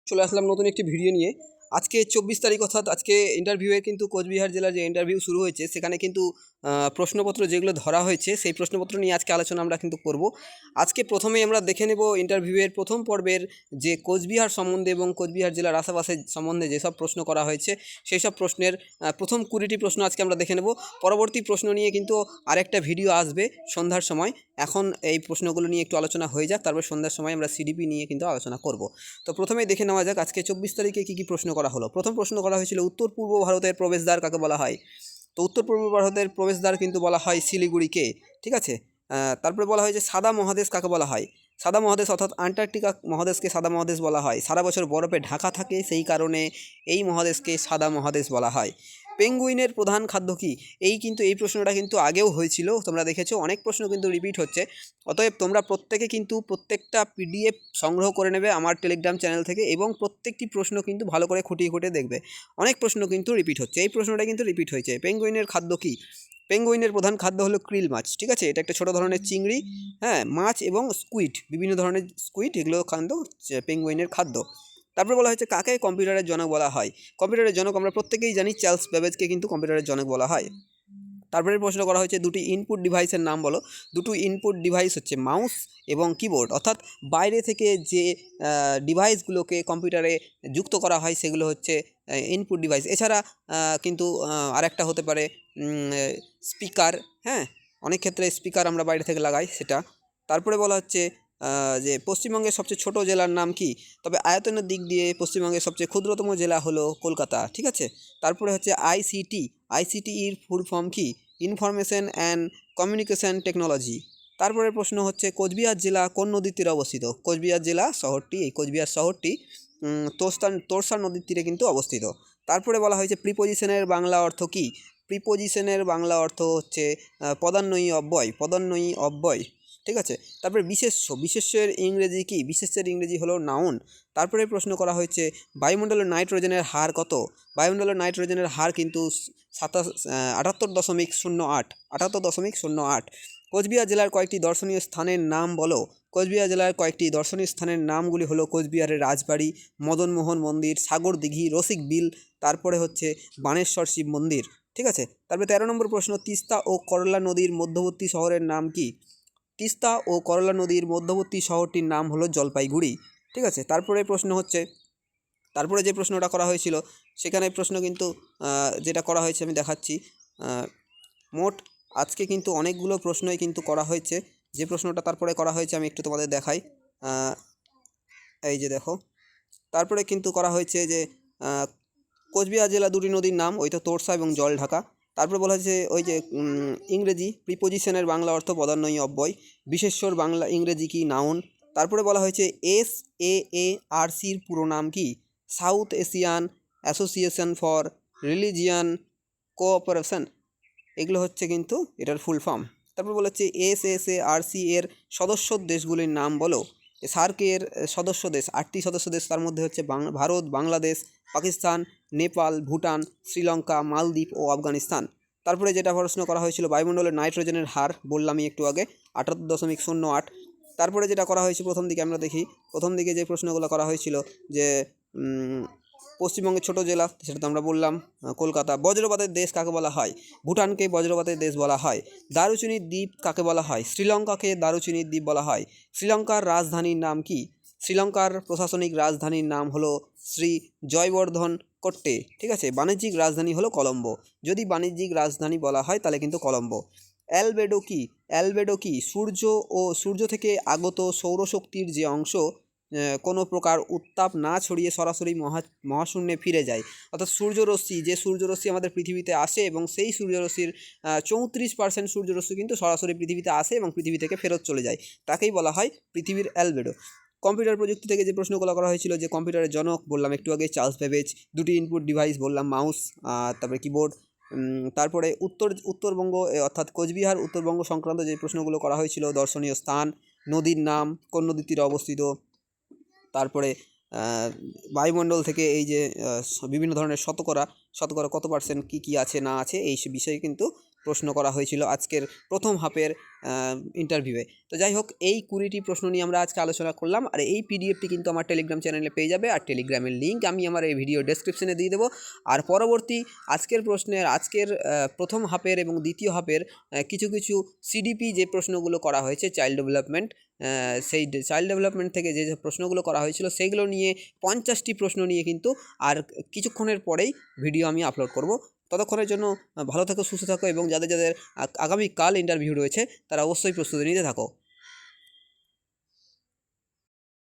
চলে আসলাম নতুন একটি ভিডিও নিয়ে। আজকে 24 তারিখ, অর্থাৎ আজকে ইন্টারভিউয়ের কিন্তু কোচবিহার জেলার যে ইন্টারভিউ শুরু হয়েছে সেখানে কিন্তু প্রশ্নপত্র যেগুলো ধরা হয়েছে সেই প্রশ্নপত্র নিয়ে আজকে আলোচনা আমরা কিন্তু করব। আজকে প্রথমেই আমরা দেখে নেব ইন্টারভিউয়ের প্রথম পর্বের যে কোচবিহার সম্বন্ধে এবং কোচবিহার জেলার আশেপাশে সম্বন্ধে যেসব প্রশ্ন করা হয়েছে সেই সব প্রশ্নের প্রথম 20টি প্রশ্ন আজকে আমরা দেখে নেব। পরবর্তী প্রশ্ন নিয়ে কিন্তু আরেকটা ভিডিও আসবে সন্ধ্যার সময়। এখন এই প্রশ্নগুলো নিয়ে একটু আলোচনা হয়ে যাক, তারপর সন্ধ্যার সময় আমরা সিডিপি নিয়ে কিন্তু আলোচনা করব। তো প্রথমেই দেখে নেওয়া যাক আজকে 24 তারিখে কী কী প্রশ্ন করা হলো। প্রথম প্রশ্ন করা হয়েছিল উত্তর পূর্ব ভারতের প্রবেশদ্বার কাকে বলা হয়। তো উত্তর পূর্ব ভারতের প্রবেশদ্বার কিন্তু বলা হয় শিলিগুড়িকে। ঠিক আছে। তারপরে বলা হয়েছে সাদা মহাদেশ কাকে বলা হয়। সাদা মহাদেশ অর্থাৎ আন্টার্কটিকা মহাদেশকে সাদা মহাদেশ বলা হয়। সারা বছর বরফে ঢাকা থাকে, সেই কারণে এই মহাদেশকে সাদা মহাদেশ বলা হয়। পেঙ্গুইনের প্রধান খাদ্য কী। এই প্রশ্নটা কিন্তু আগেও হয়েছিল, তোমরা দেখেছো। অনেক প্রশ্ন কিন্তু রিপিট হচ্ছে। অতএব তোমরা প্রত্যেকে কিন্তু প্রত্যেকটা পিডিএফ সংগ্রহ করে নেবে আমার টেলিগ্রাম চ্যানেল থেকে এবং প্রত্যেকটি প্রশ্ন কিন্তু ভালো করে খুঁটিয়ে খুঁটিয়ে দেখবে। অনেক প্রশ্ন কিন্তু রিপিট হচ্ছে, এই প্রশ্নটা কিন্তু রিপিট হয়েছে। পেঙ্গুইনের খাদ্য কী। পেঙ্গুইনের প্রধান খাদ্য হলো ক্রিল মাছ। ঠিক আছে, এটা একটা ছোটো ধরনের চিংড়ি, মাছ এবং স্কুইড, বিভিন্ন ধরনের স্কুইড, এগুলো খাদ্য পেঙ্গুইনের খাদ্য। তারপরে বলা হয়েছে কাকে কম্পিউটারের জনক বলা হয়। কম্পিউটারের জনক আমরা প্রত্যেকেই জানি, চার্লস বেবেজকে কিন্তু কম্পিউটারের জনক বলা হয়। তারপরে প্রশ্ন করা হয়েছে দুটি ইনপুট ডিভাইসের নাম বলো। দুটো ইনপুট ডিভাইস হচ্ছে মাউস এবং কিবোর্ড, অর্থাৎ বাইরে থেকে যে ডিভাইসগুলোকে কম্পিউটারে যুক্ত করা হয় সেগুলো হচ্ছে ইনপুট ডিভাইস। এছাড়া কিন্তু আরেকটা হতে পারে স্পিকার। অনেক ক্ষেত্রে স্পিকার আমরা বাইরে থেকে লাগাই সেটা। তারপরে বলা হচ্ছে যে পশ্চিমবঙ্গের সবচেয়ে ছোট জেলার নাম কি। তবে আয়তনের দিক দিয়ে পশ্চিমবঙ্গের সবচেয়ে ক্ষুদ্রতম জেলা হলো কলকাতা। ঠিক আছে। তারপরে হচ্ছে আইসিটির ফুল ফর্ম কি। Information and communication technology. তারপরে প্রশ্ন হচ্ছে কোচবিহার জেলা কোন নদীর তীরে অবস্থিত। কোচবিহার জেলা শহরটি, এই কোচবিহার শহরটি তোর্সা নদীর তীরে কিন্তু অবস্থিত। তারপরে বলা হয়েছে প্রিপোজিশনের বাংলা অর্থ কী। প্রিপোজিশনের বাংলা অর্থ হচ্ছে পদান্বয়ী অব্যয়। ঠিক আছে। তারপরে বিশেষ্যের ইংরেজি কী। বিশেষ্যের ইংরেজি হলো নাউন। তারপরে প্রশ্ন করা হয়েছে বায়ুমণ্ডলের নাইট্রোজেনের হার কত। বায়ুমণ্ডলের নাইট্রোজেনের হার কিন্তু 78.08। কোচবিহার জেলার কয়েকটি দর্শনীয় স্থানের নাম বলো। কোচবিহার জেলার কয়েকটি দর্শনীয় স্থানের নামগুলি হলো কোচবিহারের রাজবাড়ি, মদনমোহন মন্দির, সাগর দিঘি, রসিক বিল, তারপরে হচ্ছে বানেশ্বর শিব মন্দির। ঠিক আছে। তারপরে 13 নম্বর প্রশ্ন তিস্তা ও করলা নদীর মধ্যবর্তী শহরের নাম কি। তিস্তা ও করলা নদীর মধ্যবর্তী শহরটির নাম হলো জলপাইগুড়ি। ঠিক আছে। তারপরে যে প্রশ্নটা করা হয়েছিল সেখানে প্রশ্ন কিন্তু যেটা করা হয়েছে আমি দেখাচ্ছি। মোট আজকে কিন্তু অনেকগুলো প্রশ্নই কিন্তু করা হয়েছে। যে প্রশ্নটা তারপরে করা হয়েছে আমি একটু তোমাদের দেখাই। এই যে দেখো, তারপরে কিন্তু করা হয়েছে যে কোচবিহার জেলা দুটি নদীর নাম, ওই তো তোর্সা এবং জলঢাকা। তারপরে বলা হয়েছে ওই যে ইংরেজি প্রিপোজিশনের বাংলা অর্থ পদান্বয়ী অব্যয়। বিশেষ্যর বাংলা ইংরেজি কি, নাউন। তারপরে বলা হয়েছে SAARCর পুরো নাম কি। South Asian association for religion cooperation, এগুলো হচ্ছে কিন্তু এটার ফুল ফর্ম। তারপর বলা হচ্ছে SSARC এর সদস্য দেশগুলির নাম বলো। সার্কের সদস্য দেশ 8টি সদস্য দেশ, তার মধ্যে হচ্ছে ভারত, বাংলাদেশ, পাকিস্তান, নেপাল, ভুটান, শ্রীলঙ্কা, মালদ্বীপ ও আফগানিস্তান। তারপরে যেটা প্রশ্ন করা হয়েছিল বায়ুমণ্ডলের নাইট্রোজেনের হার, বললামই একটু আগে 78.08। তারপরে যেটা করা হয়েছে প্রথম দিকে যে প্রশ্নগুলো করা হয়েছিল যে পশ্চিমবঙ্গের ছোট জেলা, সেটা তো আমরা বললাম কলকাতা। বজ্রপাতের দেশ কাকে বলা হয়। ভুটানকে বজ্রপাতের দেশ বলা হয়। দারুচিনির দ্বীপ কাকে বলা হয়। শ্রীলঙ্কাকে দারুচিনির দ্বীপ বলা হয়। শ্রীলঙ্কার রাজধানীর নাম কি। শ্রীলঙ্কার প্রশাসনিক রাজধানীর নাম হলো শ্রী জয়বর্ধন কোট্টে। ঠিক আছে। বাণিজ্যিক রাজধানী হলো কলম্বো। যদি বাণিজ্যিক রাজধানী বলা হয় তাহলে কিন্তু কলম্বো। অ্যালবেডো কি সূর্য থেকে আগত সৌরশক্তির যে অংশ কোনো প্রকার উত্তাপ না ছড়িয়ে সরাসরি মহাশূন্যে ফিরে যায়। অর্থাৎ সূর্যরশ্মি আমাদের পৃথিবীতে আসে এবং সেই সূর্যরশ্মির 34% সূর্যরশ্মি কিন্তু সরাসরি পৃথিবীতে আসে এবং পৃথিবী থেকে ফেরত চলে যায়, তাকেই বলা হয় পৃথিবীর অ্যালবেডো। কম্পিউটার প্রযুক্তি থেকে যে প্রশ্নগুলো করা হয়েছিল যে কম্পিউটারের জনক বললাম একটু আগে চার্লস বেবেজ। দুটি ইনপুট ডিভাইস বললাম মাউস, তারপরে কিবোর্ড। তারপরে উত্তরবঙ্গ অর্থাৎ কোচবিহার উত্তরবঙ্গ সংক্রান্ত যে প্রশ্নগুলো করা হয়েছিল দর্শনীয় স্থান, নদীর নাম, কোন নদীর তীরে অবস্থিত। তারপরে বায়ুমণ্ডল থেকে এই যে বিভিন্ন ধরনের শতকরা কত পার্সেন্ট কী আছে না আছে এই বিষয়ে কিন্তু প্রশ্ন করা হয়েছিল আজকের প্রথম হাফের ইন্টারভিউয়ে। তো যাই হোক, এই 20টি প্রশ্ন নিয়ে আমরা আজকে আলোচনা করলাম। আর এই পিডিএফটি কিন্তু আমার টেলিগ্রাম চ্যানেলে পেয়ে যাবে, আর টেলিগ্রামের লিঙ্ক আমি আমার এই ভিডিও ডেসক্রিপশনে দিয়ে দেবো। আর পরবর্তী আজকের প্রথম হাফের এবং দ্বিতীয় হাফের কিছু কিছু সিডিপি যে প্রশ্নগুলো করা হয়েছে চাইল্ড ডেভেলপমেন্ট, সেই চাইল্ড ডেভেলপমেন্ট থেকে যে প্রশ্নগুলো করা হয়েছিল সেইগুলো নিয়ে 50টি প্রশ্ন নিয়ে কিন্তু আর কিছুক্ষণের পরেই ভিডিও আমি আপলোড করব। ততক্ষণের জন্য ভালো থাকো, সুস্থ থাকো, এবং যাদের আগামীকাল ইন্টারভিউ রয়েছে তারা অবশ্যই প্রস্তুতি নিতে থাকো।